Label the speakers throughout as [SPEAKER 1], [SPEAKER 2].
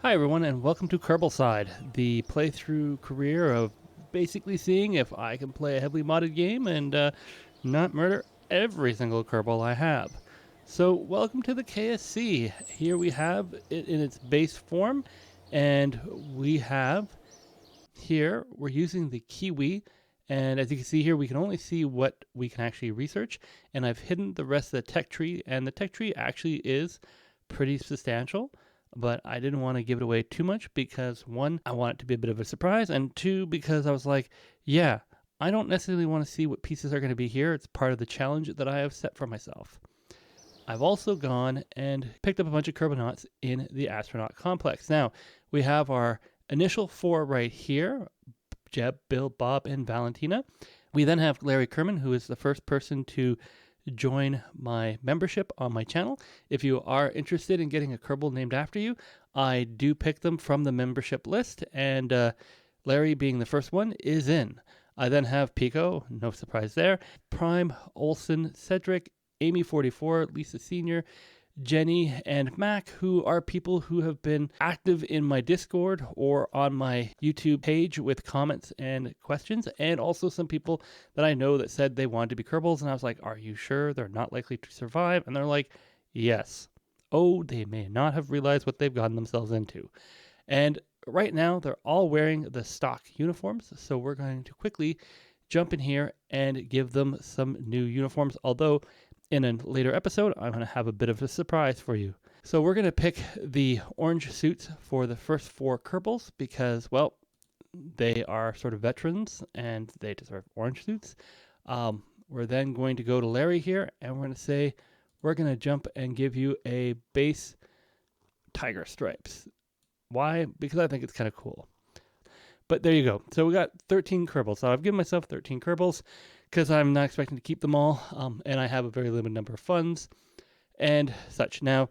[SPEAKER 1] Hi everyone and welcome to Kerbalcide, the playthrough career of basically seeing if I can play a heavily modded game and not murder every single Kerbal I have. So welcome to the KSC. Here we have it in its base form, and we're using the Kiwi, and as you can see here, we can only see what we can actually research, and I've hidden the rest of the tech tree, and the tech tree actually is pretty substantial. But I didn't want to give it away too much because one, I want it to be a bit of a surprise, and two, because I was like, yeah, I don't necessarily want to see what pieces are going to be here. It's part of the challenge that I have set for myself. I've also gone and picked up a bunch of Kerbonauts in the astronaut complex. Now, we have our initial four right here: Jeb, Bill, Bob, and Valentina. We then have Larry Kerman, who is the first person to join my membership on my channel. If you are interested in getting a Kerbal named after you, I do pick them from the membership list, and Larry, being the first one, is in. I then have Pico, no surprise there, Prime, Olson, Cedric, Amy44, Lisa Sr., Jenny, and Mac, who are people who have been active in my Discord or on my YouTube page with comments and questions, and also some people that I know that said they wanted to be Kerbals, and I was like, are you sure they're not likely to survive? And they're like, yes. Oh, they may not have realized what they've gotten themselves into. And right now, they're all wearing the stock uniforms, so we're going to quickly jump in here and give them some new uniforms, although in a later episode, I'm going to have a bit of a surprise for you. So we're going to pick the orange suits for the first four Kerbals because, well, they are sort of veterans and they deserve orange suits. We're then going to go to Larry here and we're going to say, we're going to jump and give you a base tiger stripes. Why? Because I think it's kind of cool. But there you go. So we got 13 Kerbals. So I've given myself 13 Kerbals because I'm not expecting to keep them all, and I have a very limited number of funds and such. Now,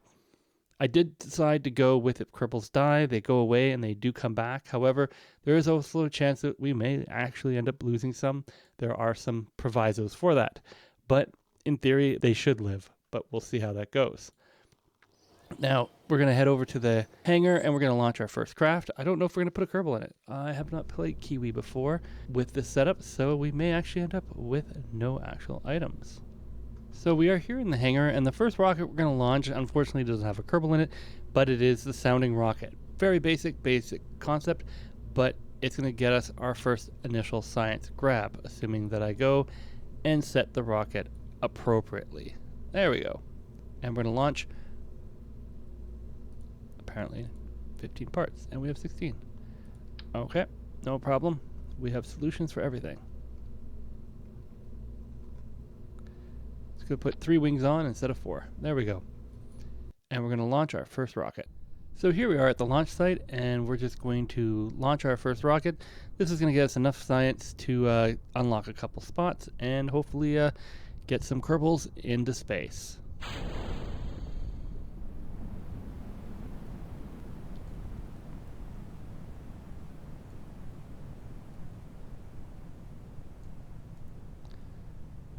[SPEAKER 1] I did decide to go with if Kerbals die, they go away and they do come back. However, there is also a chance that we may actually end up losing some. There are some provisos for that. But in theory, they should live, but we'll see how that goes. Now, we're going to head over to the hangar and we're going to launch our first craft. I don't know if we're going to put a Kerbal in it. I have not played Kiwi before with this setup, so we may actually end up with no actual items. So we are here in the hangar, and the first rocket we're going to launch, unfortunately, doesn't have a Kerbal in it, but it is the sounding rocket. Very basic concept, but it's going to get us our first initial science grab, assuming that I go and set the rocket appropriately. There we go. And we're going to launch apparently 15 parts, and we have 16. Okay, no problem. We have solutions for everything. Just gonna put 3 wings on instead of 4. There we go. And we're gonna launch our first rocket. So here we are at the launch site, and we're just going to launch our first rocket. This is gonna get us enough science to unlock a couple spots and hopefully get some Kerbals into space.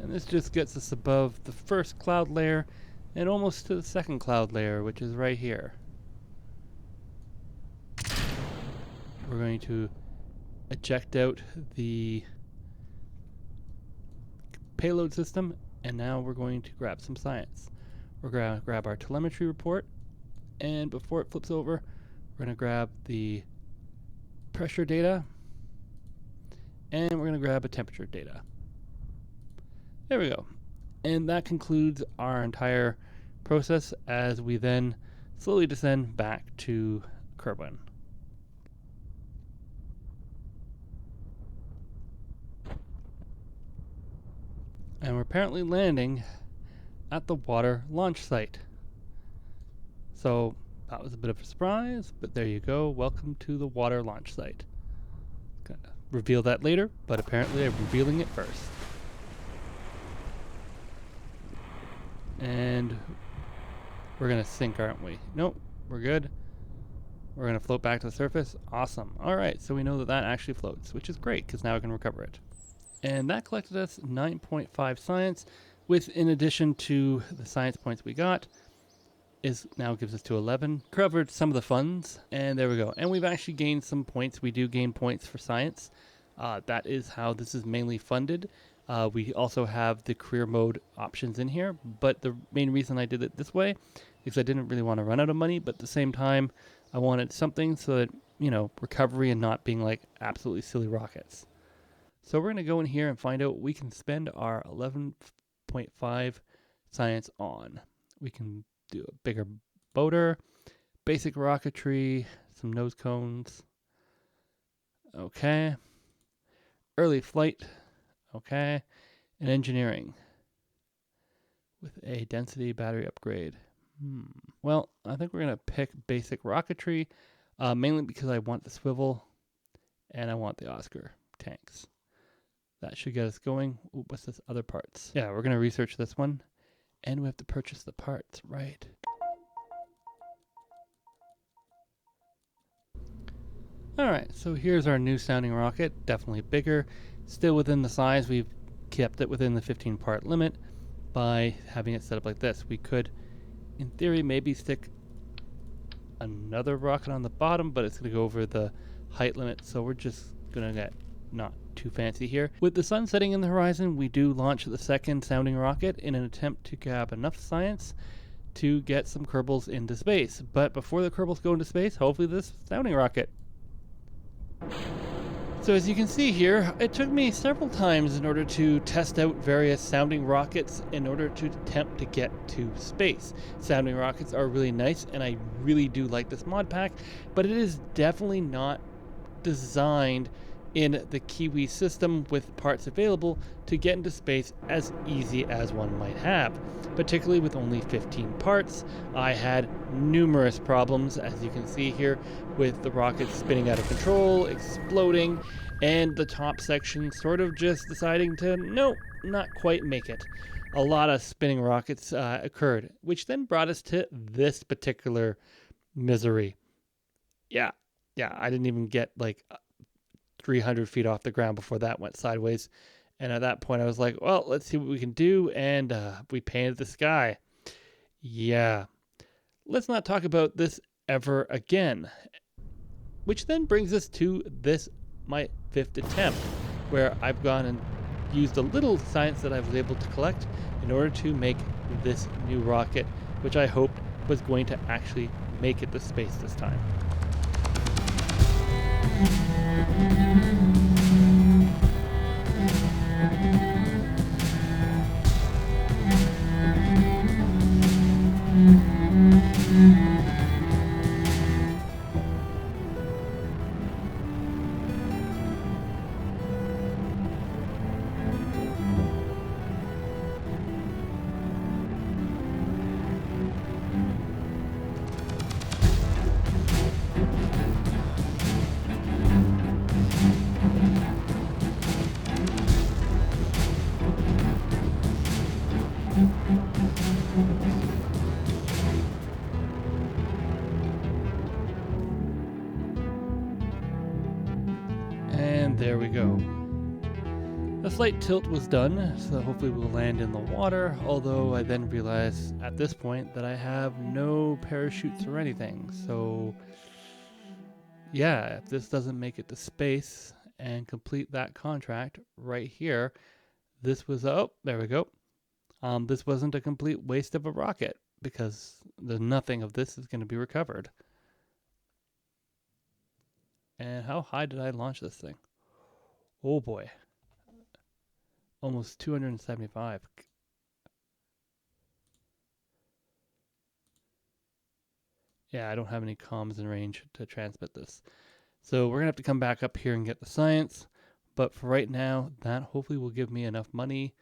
[SPEAKER 1] And this just gets us above the first cloud layer and almost to the second cloud layer, which is right here. We're going to eject out the payload system, and now we're going to grab some science. We're going to grab our telemetry report, and before it flips over, we're going to grab the pressure data, and we're going to grab a temperature data. There we go. And that concludes our entire process as we then slowly descend back to Kerbin. And we're apparently landing at the water launch site. So that was a bit of a surprise, but there you go. Welcome to the water launch site. Gonna reveal that later, but apparently I'm revealing it first. And we're going to sink, aren't we? Nope, we're good. We're going to float back to the surface. Awesome. All right, so we know that that actually floats, which is great because now I can recover it. And that collected us 9.5 science, with, in addition to the science points we got, is now gives us to 11. Covered some of the funds, and there we go. And we've actually gained some points. We do gain points for science. That is how this is mainly funded. We also have the career mode options in here, but the main reason I did it this way is I didn't really want to run out of money, but at the same time, I wanted something so that, you know, recovery and not being like absolutely silly rockets. So we're going to go in here and find out what we can spend our 11.5 science on. We can do a bigger boater, basic rocketry, some nose cones. Okay. Early flight. Okay. And engineering with a density battery upgrade. Well, I think we're going to pick basic rocketry, mainly because I want the swivel and I want the Oscar tanks. That should get us going. Ooh, what's this other parts? Yeah, we're going to research this one. And we have to purchase the parts, right? Alright, so here's our new sounding rocket. Definitely bigger. Still within the size. We've kept it within the 15 part limit by having it set up like this. We could, in theory, maybe stick another rocket on the bottom, but it's going to go over the height limit, so we're just going to get not too fancy here. With the sun setting in the horizon, we do launch the second sounding rocket in an attempt to grab enough science to get some kerbals into space. But before the kerbals go into space, hopefully this sounding rocket. So as you can see here, it took me several times in order to test out various sounding rockets in order to attempt to get to space. Sounding rockets are really nice, and I really do like this mod pack, but it is definitely not designed in the Kiwi system with parts available to get into space as easy as one might have. Particularly with only 15 parts, I had numerous problems, as you can see here, with the rockets spinning out of control, exploding, and the top section sort of just deciding to, no, not quite make it. A lot of spinning rockets occurred, which then brought us to this particular misery. Yeah, I didn't even get like 300 feet off the ground before that went sideways. And at that point, I was like, well, let's see what we can do. And we painted the sky. Yeah. Let's not talk about this ever again. Which then brings us to this, my 5th attempt, where I've gone and used a little science that I was able to collect in order to make this new rocket, which I hoped was going to actually make it to space this time. And there we go. The flight tilt was done, so hopefully we'll land in the water, although I then realized at this point that I have no parachutes or anything. So yeah, if this doesn't make it to space and complete that contract right here, this was, oh, there we go. This wasn't a complete waste of a rocket because nothing of this is going to be recovered. And how high did I launch this thing? Oh boy. Almost 275. Yeah, I don't have any comms in range to transmit this. So we're going to have to come back up here and get the science. But for right now, that hopefully will give me enough money.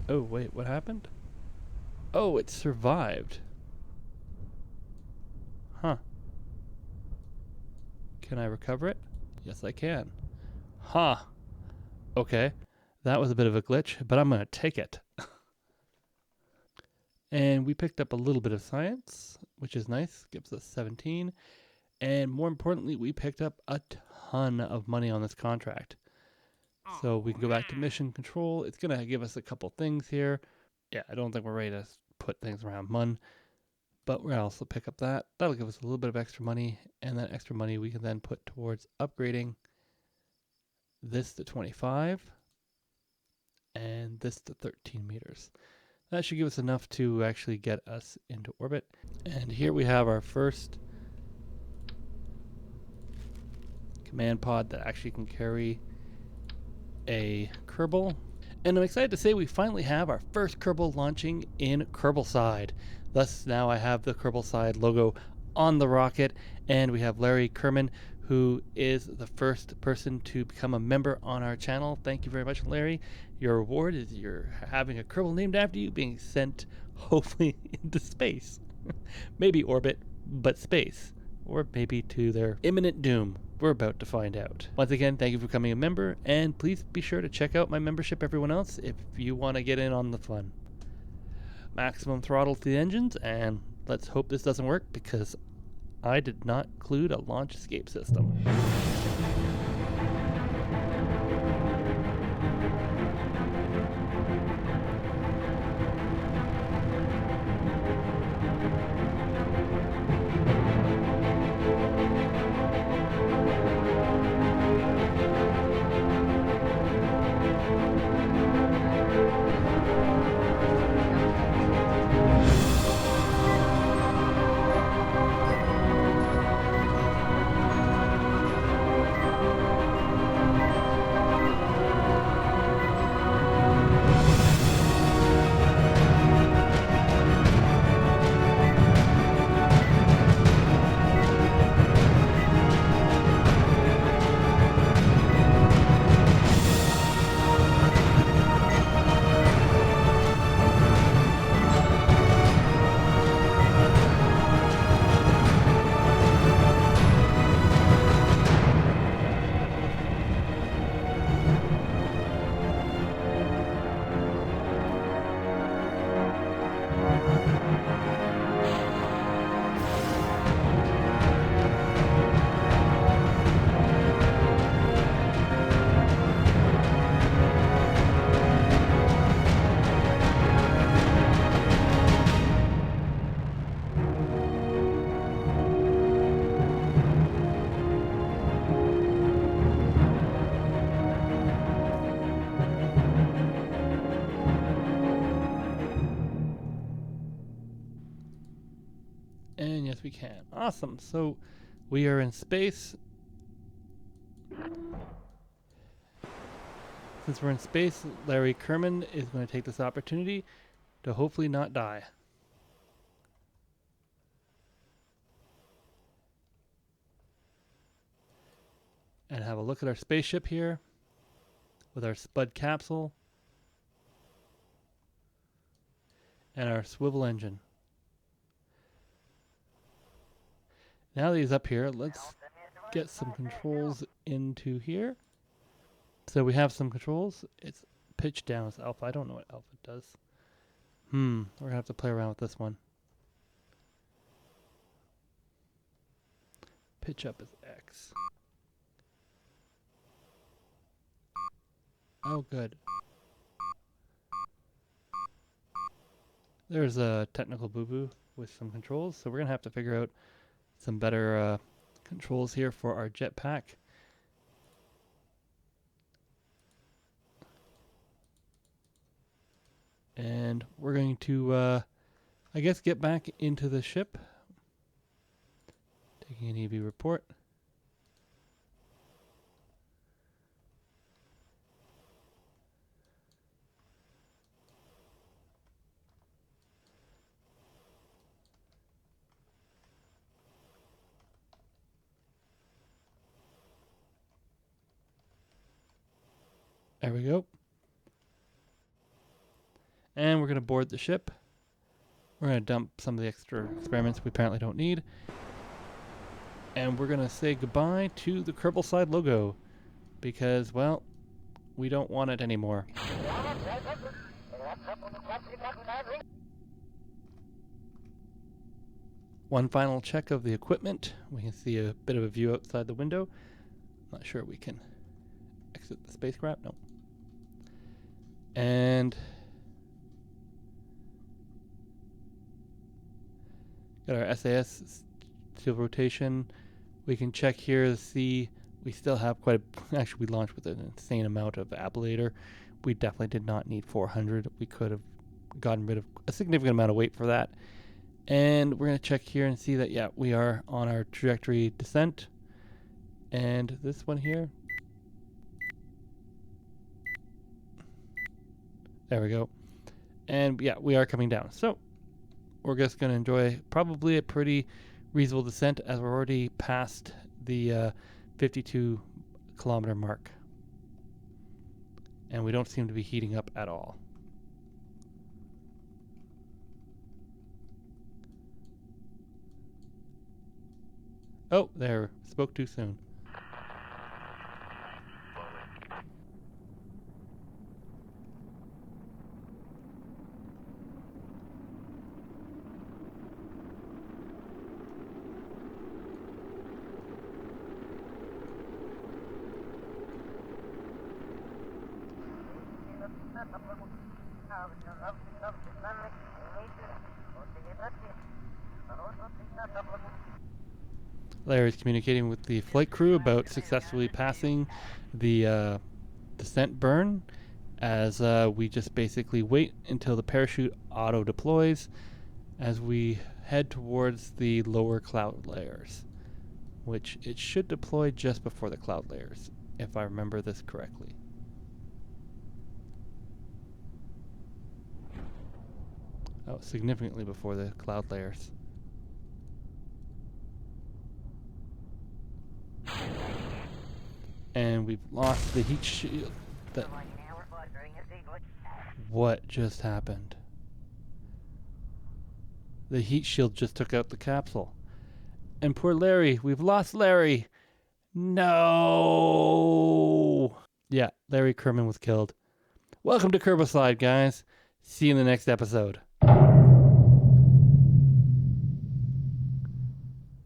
[SPEAKER 1] Oh, wait, what happened? Oh, it survived. Huh. Can I recover it? Yes, I can. Huh. Okay. That was a bit of a glitch, but I'm going to take it. And we picked up a little bit of science, which is nice. Gives us 17. And more importantly, we picked up a ton of money on this contract. So we can go back to mission control. It's going to give us a couple things here. Yeah, I don't think we're ready to put things around MUN, but we're going to also pick up that. That'll give us a little bit of extra money, and that extra money we can then put towards upgrading this to 25 and this to 13 meters. That should give us enough to actually get us into orbit. And here we have our first command pod that actually can carry a kerbal. And I'm excited to say we finally have our first kerbal launching in Kerbalcide. Thus now I have the Kerbalcide logo on the rocket, and we have Larry Kerman, who is the first person to become a member on our channel. Thank you very much, Larry. Your reward is you're having a kerbal named after you being sent, hopefully, into space. Maybe orbit, but space. Or maybe to their imminent doom. We're about to find out. Once again, thank you for becoming a member, and please be sure to check out my membership, everyone else, if you want to get in on the fun. Maximum throttle to the engines, and let's hope this doesn't work, because I did not include a launch escape system. And yes, we can. Awesome. So we are in space. Since we're in space, Larry Kerman is going to take this opportunity to hopefully not die. And have a look at our spaceship here with our Spud capsule and our swivel engine. Now that he's up here, let's get some controls into here. So we have some controls. It's pitch down as alpha. I don't know what alpha does. We're gonna have to play around with this one. Pitch up is X. Oh, good. There's a technical boo-boo with some controls, so we're gonna have to figure out some better controls here for our jetpack. And we're going to, I guess, get back into the ship. Taking an EV report. There we go. And we're going to board the ship. We're going to dump some of the extra experiments we apparently don't need. And we're going to say goodbye to the Kerbalcide logo. Because, well, we don't want it anymore. One final check of the equipment. We can see a bit of a view outside the window. Not sure we can exit the spacecraft. No. And got our SAS steel rotation. We can check here to see we still have actually we launched with an insane amount of ablator. We definitely did not need 400. We could have gotten rid of a significant amount of weight for that. And we're going to check here and see that, yeah, we are on our trajectory descent. And this one here. There we go. And yeah, we are coming down. So we're just going to enjoy probably a pretty reasonable descent as we're already past the 52 kilometer mark. And we don't seem to be heating up at all. Oh, there. Spoke too soon. Larry's communicating with the flight crew about successfully passing the descent burn as we just basically wait until the parachute auto deploys as we head towards the lower cloud layers, which it should deploy just before the cloud layers, if I remember this correctly. Oh, significantly before the cloud layers. And we've lost the heat shield. What just happened? The heat shield just took out the capsule. And poor Larry, we've lost Larry. No. Yeah, Larry Kerman was killed. Welcome to Kerbalcide, guys. See you in the next episode.